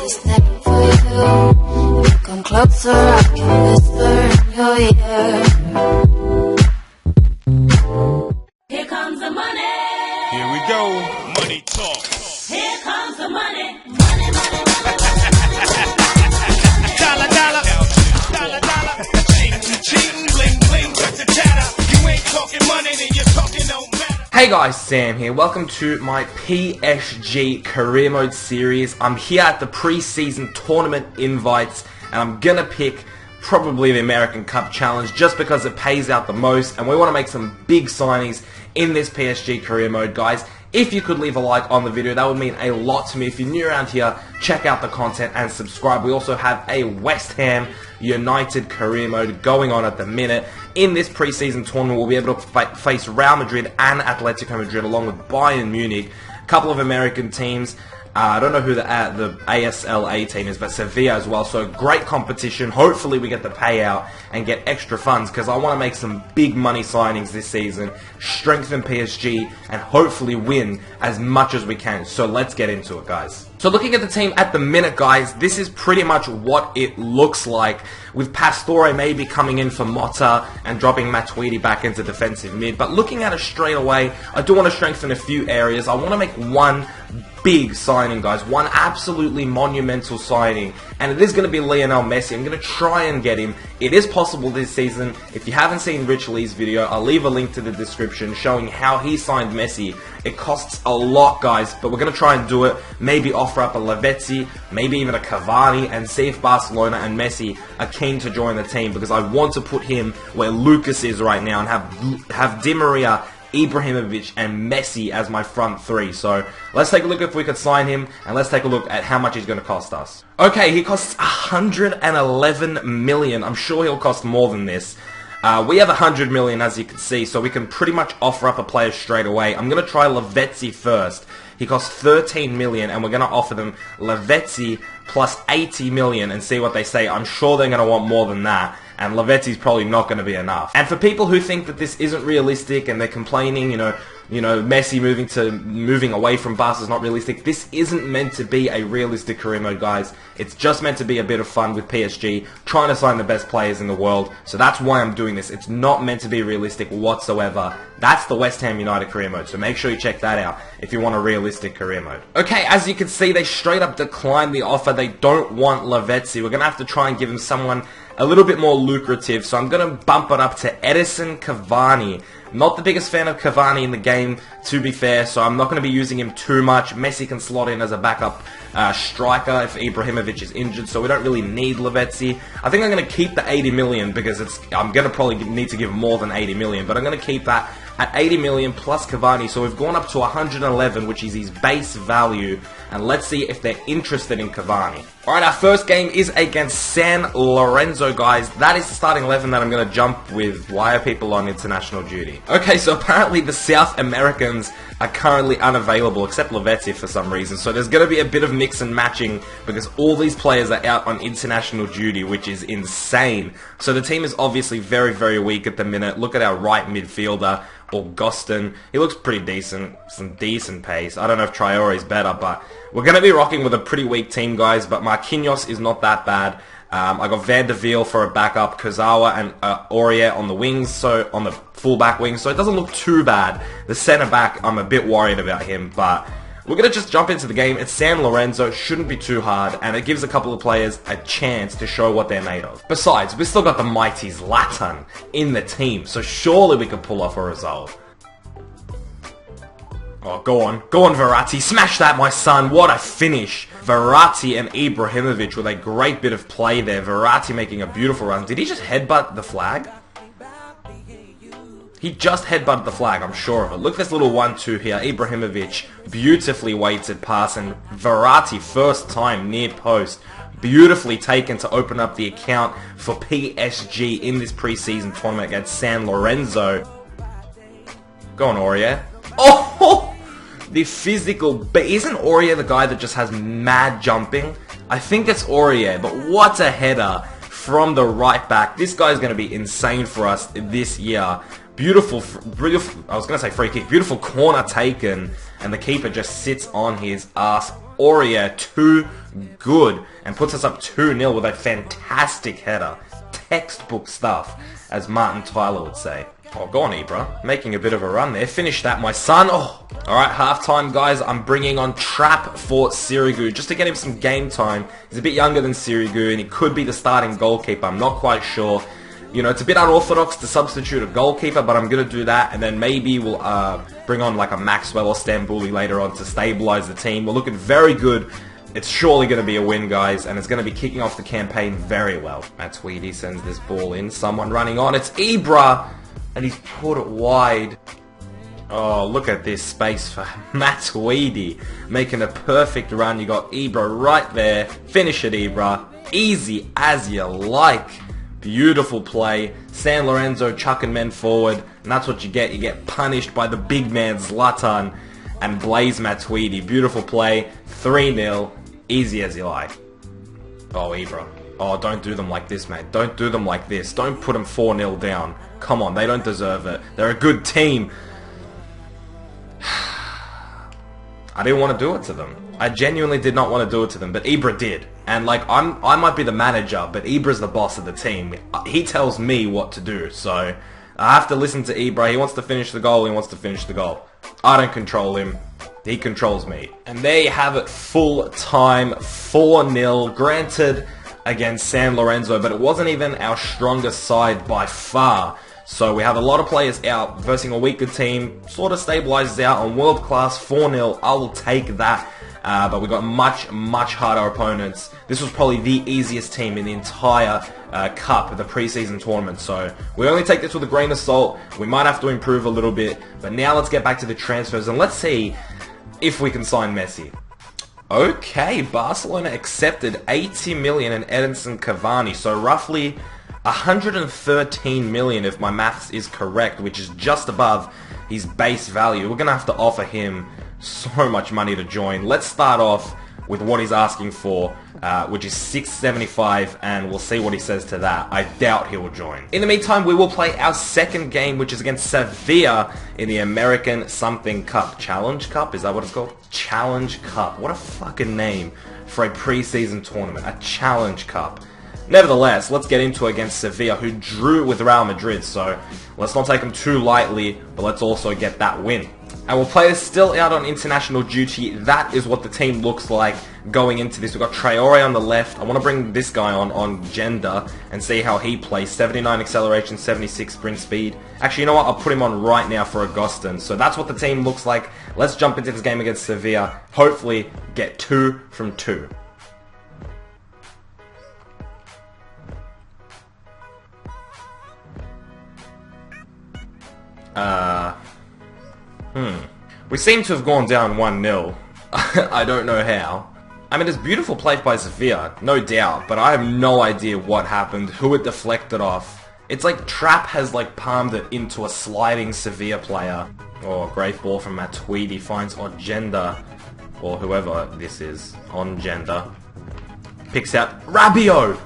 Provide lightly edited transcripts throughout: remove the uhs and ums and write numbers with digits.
this name for you. If you come closer, I can whisper in your ear. Here comes the money. Here we go. Money talk. Here comes the money. Money, money, money, money. Dollar, dollar. Dollar, dollar. Cheating, cheating, bling, bling, chatter, chatter. You ain't talking money, then you're talking no matter. Hey guys, Sam here. Welcome to my PSG Career Mode Series. I'm here at the pre-season tournament invites, and I'm gonna pick probably the American Cup Challenge just because it pays out the most, and we want to make some big signings in this PSG Career Mode, guys. If you could leave a like on the video, that would mean a lot to me. If you're new around here, check out the content and subscribe. We also have a West Ham United Career Mode going on at the minute. In this preseason tournament, we'll be able to face Real Madrid and Atletico Madrid along with Bayern Munich. A couple of American teams. I don't know who the ASLA team is, but Sevilla as well. So great competition. Hopefully we get the payout and get extra funds because I want to make some big money signings this season, strengthen PSG, and hopefully win as much as we can. So let's get into it, guys. So looking at the team at the minute, guys, this is pretty much what it looks like, with Pastore maybe coming in for Motta and dropping Matuidi back into defensive mid. But looking at it straight away, I do want to strengthen a few areas. I want to make one big signing, guys, one absolutely monumental signing, and it is going to be Lionel Messi. I'm going to try and get him. It is possible this season. If you haven't seen Rich Lee's video, I'll leave a link to the description showing how he signed Messi. It costs a lot, guys, but we're going to try and do it. Maybe offer up a Lavezzi, maybe even a Cavani, and see if Barcelona and Messi are keen to join the team, because I want to put him where Lucas is right now and have Di Maria, Ibrahimovic and Messi as my front three. So let's take a look if we could sign him, and let's take a look at how much he's going to cost us. Okay, he costs 111 million. I'm sure he'll cost more than this. We have 100 million, as you can see, so we can pretty much offer up a player straight away. I'm going to try Lavezzi first. He costs 13 million, and we're going to offer them Lavezzi plus 80 million and see what they say. I'm sure they're going to want more than that, and Lavezzi's probably not going to be enough. And for people who think that this isn't realistic and they're complaining, you know, Messi moving away from Barca is not realistic. This isn't meant to be a realistic career mode, guys. It's just meant to be a bit of fun with PSG, trying to sign the best players in the world. So that's why I'm doing this. It's not meant to be realistic whatsoever. That's the West Ham United career mode, so make sure you check that out if you want a realistic career mode. Okay, as you can see, they straight up declined the offer. They don't want Lavezzi. We're going to have to try and give him someone a little bit more lucrative, so I'm going to bump it up to Edison Cavani. Not the biggest fan of Cavani in the game, to be fair, so I'm not going to be using him too much. Messi can slot in as a backup striker if Ibrahimovic is injured, so we don't really need Lavezzi. I think I'm going to keep the 80 million because I'm going to probably need to give more than 80 million, but I'm going to keep that at 80 million plus Cavani, so we've gone up to 111, which is his base value, and let's see if they're interested in Cavani. Alright, our first game is against San Lorenzo, guys. That is the starting 11 that I'm going to jump with. Why are people on international duty? Okay, so apparently the South Americans are currently unavailable, except Lavezzi for some reason, so there's going to be a bit of mix and matching because all these players are out on international duty, which is insane. So the team is obviously very, very weak at the minute. Look at our right midfielder, Augustin. He looks pretty decent, some decent pace. I don't know if Traore is better, but we're going to be rocking with a pretty weak team, guys, but Marquinhos is not that bad. I got Van der Veer for a backup, Kurzawa and Aurier on the wings, so on the full-back wings, so it doesn't look too bad. The centre-back, I'm a bit worried about him, but we're going to just jump into the game. It's San Lorenzo, shouldn't be too hard, and it gives a couple of players a chance to show what they're made of. Besides, we've still got the mighty Zlatan in the team, so surely we could pull off a result. Oh, go on, Verratti, smash that, my son, what a finish. Verratti and Ibrahimovic with a great bit of play there. Verratti making a beautiful run. Did he just headbutt the flag? He just headbutted the flag, I'm sure of it. Look at this little 1-2 here. Ibrahimovic, beautifully weighted pass, and Verratti, first time near post. Beautifully taken to open up the account for PSG in this preseason tournament against San Lorenzo. Go on, Aurier. Oh! The physical, but isn't Aurier the guy that just has mad jumping? I think it's Aurier, but what a header from the right back. This guy's going to be insane for us this year. Beautiful, I was going to say free kick, beautiful corner taken, and the keeper just sits on his ass. Aurier, too good, and puts us up 2-0 with a fantastic header. Textbook stuff, as Martin Tyler would say. Oh, go on, Ibra. Making a bit of a run there. Finish that, my son. Oh, alright, halftime, guys. I'm bringing on Trap for Sirigu just to get him some game time. He's a bit younger than Sirigu, and he could be the starting goalkeeper. I'm not quite sure. You know, it's a bit unorthodox to substitute a goalkeeper, but I'm going to do that, and then maybe we'll bring on like a Maxwell or Stambouli later on to stabilize the team. We're looking very good. It's surely going to be a win, guys, and it's going to be kicking off the campaign very well. Matuidi sends this ball in. Someone running on. It's Ibra, and he's put it wide. Oh, look at this space for Matuidi, making a perfect run. You got Ibra right there. Finish it, Ibra. Easy as you like. Beautiful play. San Lorenzo chucking men forward, and that's what you get. You get punished by the big man Zlatan and Blaise Matuidi. Beautiful play. 3-0. Easy as you like. Oh, Ibra. Oh, don't do them like this, mate. Don't do them like this. Don't put them 4-0 down. Come on, they don't deserve it. They're a good team. I didn't want to do it to them. I genuinely did not want to do it to them, but Ibra did. And like, I might be the manager, but Ibra's the boss of the team. He tells me what to do, so I have to listen to Ibra. He wants to finish the goal, he wants to finish the goal. I don't control him. He controls me. And there you have it, full time, 4-0. Granted, against San Lorenzo, but it wasn't even our strongest side by far. So we have a lot of players out versus a weaker team. Sort of stabilizes out on world class. 4-0. I will take that. But we got much, much harder opponents. This was probably the easiest team in the entire cup, the preseason tournament. So we only take this with a grain of salt. We might have to improve a little bit. But now let's get back to the transfers and let's see if we can sign Messi. Okay, Barcelona accepted 80 million in Edinson Cavani. So roughly 113 million if my maths is correct, which is just above his base value. We're going to have to offer him so much money to join. Let's start off with what he's asking for, which is 675, and we'll see what he says to that. I doubt he will join. In the meantime, we will play our second game, which is against Sevilla in the American something cup. Challenge Cup? Is that what it's called? Challenge Cup. What a fucking name for a preseason tournament. A Challenge Cup. Nevertheless, let's get into it against Sevilla, who drew with Real Madrid, so let's not take them too lightly, but let's also get that win. And we'll play this still out on international duty. That is what the team looks like going into this. We've got Traore on the left. I want to bring this guy on gender and see how he plays. 79 acceleration, 76 sprint speed. Actually, you know what? I'll put him on right now for Agustin. So that's what the team looks like. Let's jump into this game against Sevilla. Hopefully get 2 from 2. We seem to have gone down 1-0. I don't know how. I mean, it's beautiful play by Sevilla, no doubt, but I have no idea what happened, who it deflected off. It's like Trapp has like palmed it into a sliding Sevilla player. Oh, great ball from Matuidi, finds Ogenda, or whoever this is, Ogenda. Picks out Rabiot!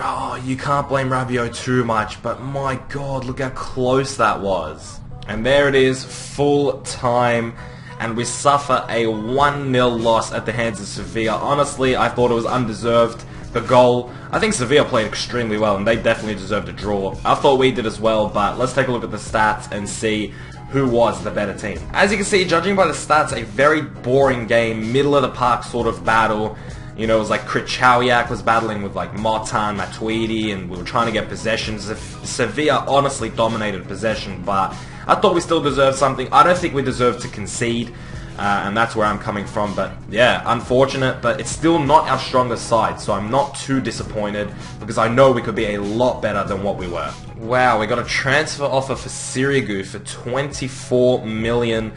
Oh, you can't blame Rabiot too much, but my god, look how close that was. And there it is, full time, and we suffer a 1-0 loss at the hands of Sevilla. Honestly, I thought it was undeserved. The goal, I think Sevilla played extremely well, and they definitely deserved a draw. I thought we did as well, but let's take a look at the stats and see who was the better team. As you can see, judging by the stats, a very boring game, middle of the park sort of battle. You know, it was like Krychowiak was battling with like Motan, Matuidi, and we were trying to get possessions. Sevilla honestly dominated possession, but I thought we still deserved something. I don't think we deserved to concede, and that's where I'm coming from. But yeah, unfortunate, but it's still not our strongest side, so I'm not too disappointed because I know we could be a lot better than what we were. Wow, we got a transfer offer for Sirigu for 24 million.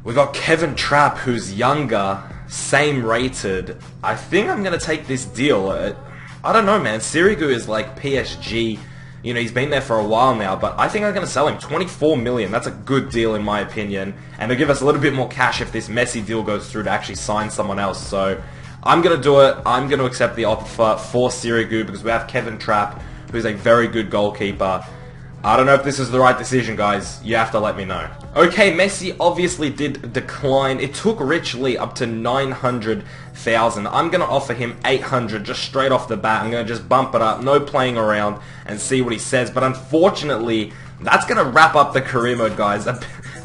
We got Kevin Trapp, who's younger, same rated. I think I'm going to take this deal. I don't know, man. Sirigu is like PSG. You know, he's been there for a while now, but I think I'm going to sell him. 24 million. That's a good deal in my opinion. And they'll give us a little bit more cash if this Messi deal goes through to actually sign someone else. So I'm going to do it. I'm going to accept the offer for Sirigu because we have Kevin Trapp, who's a very good goalkeeper. I don't know if this is the right decision, guys. You have to let me know. Okay, Messi obviously did decline. It took Richly up to 900,000. I'm going to offer him 800 just straight off the bat. I'm going to just bump it up, no playing around, and see what he says. But unfortunately, that's going to wrap up the career mode, guys.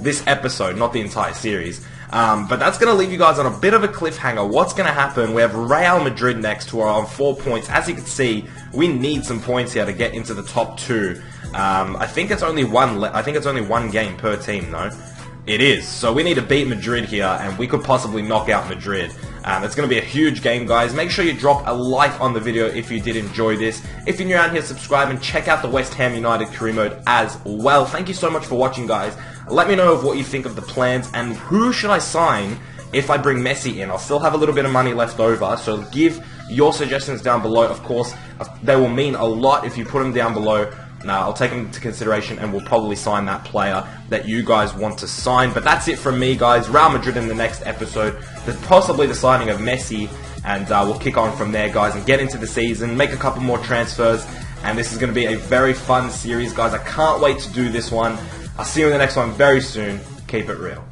This episode, not the entire series. But that's going to leave you guys on a bit of a cliffhanger. What's going to happen? We have Real Madrid next, who are on 4 points. As you can see, we need some points here to get into the top 2. I think it's only one game per team, though. It is. So we need to beat Madrid here, and we could possibly knock out Madrid. It's going to be a huge game, guys. Make sure you drop a like on the video if you did enjoy this. If you're new around here, subscribe and check out the West Ham United career mode as well. Thank you so much for watching, guys. Let me know of what you think of the plans, and who should I sign if I bring Messi in. I'll still have a little bit of money left over, so give your suggestions down below. Of course, they will mean a lot if you put them down below. I'll take them into consideration, and we'll probably sign that player that you guys want to sign. But that's it from me, guys. Real Madrid in the next episode. There's possibly the signing of Messi, and we'll kick on from there, guys, and get into the season, make a couple more transfers, and this is going to be a very fun series, guys. I can't wait to do this one. I'll see you in the next one very soon. Keep it real.